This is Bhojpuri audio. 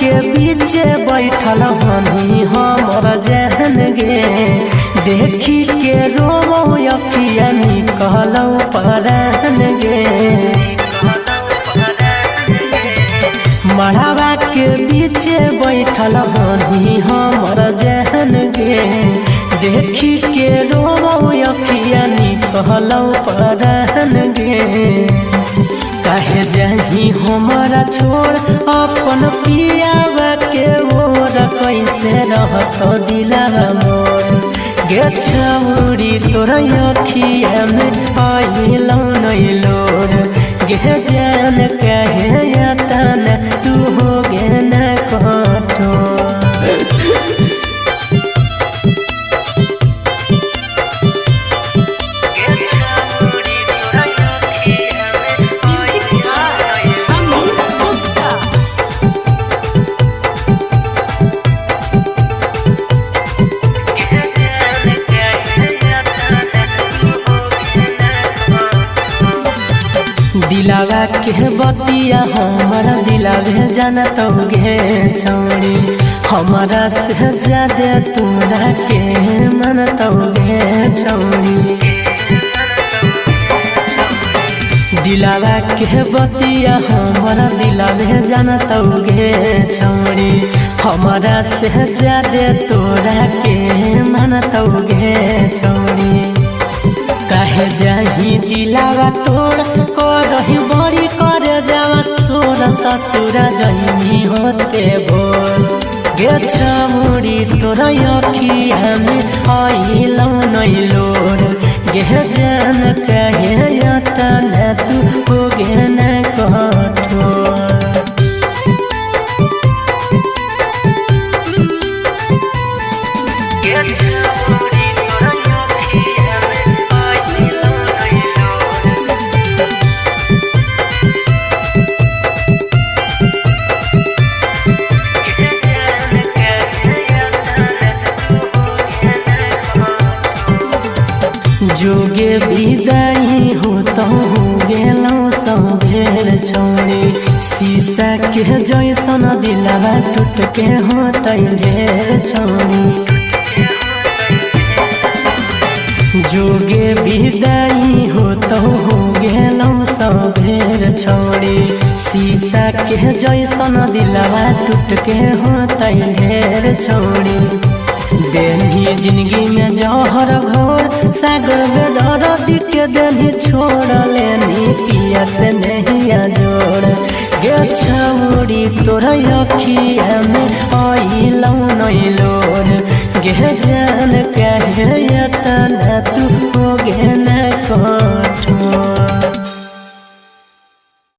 के बीच बैठल हनी हमर जहन गे, देखी के रोमो अखिया निकलौ परान गे। मढ़ावा के बीच बैठल हनी हमर जहन गे, देखी के रोमो अखिया निकलौ परान गे। काहे जाही हमारा छोड़ अपन पियावा के ओर, कैसे रहत दिलवा मोर गे छौरी तोर अखिया में आइलौ नैलोर गे। जान कहे यातन तू हो गे न कठोर। दिलावा के बतिया हमारा दिलावे जानत गे छौरी, हमारा से ज्यादा तोरा के मनत गे छौरी। दिलावा के बतिया हमारा दिलावे जानत गे छौरी, हमारा से ज्यादा तोरा के मनत गे छौरी। काहे जाही दिलावा तोड़ करही बड़ी करे जावा सोर, ससुरा जइनी होते भोर गे छौरी तोर अखिया में आइलौ नैलोर गे। जान कहे यातन तू हो गे न कठोर। जोगे विदाई हो तो हो गेलौ सबेर छौरी, शीशा के जैसन दिलवा टूट के होतै ढेर छौरी। जोगे विदाई हो तो हो गेलौ सबेर छौरी, शीशा के जैसन दिलवा टूट के होतै ढेर छौरी। देही जिंदगी में जहर घोर, सागर में दर्द के देही छोड़ लेनी पिया से नहीं जोड़ गे छौरी तोर अखिया में आइलौ नैलोर गे।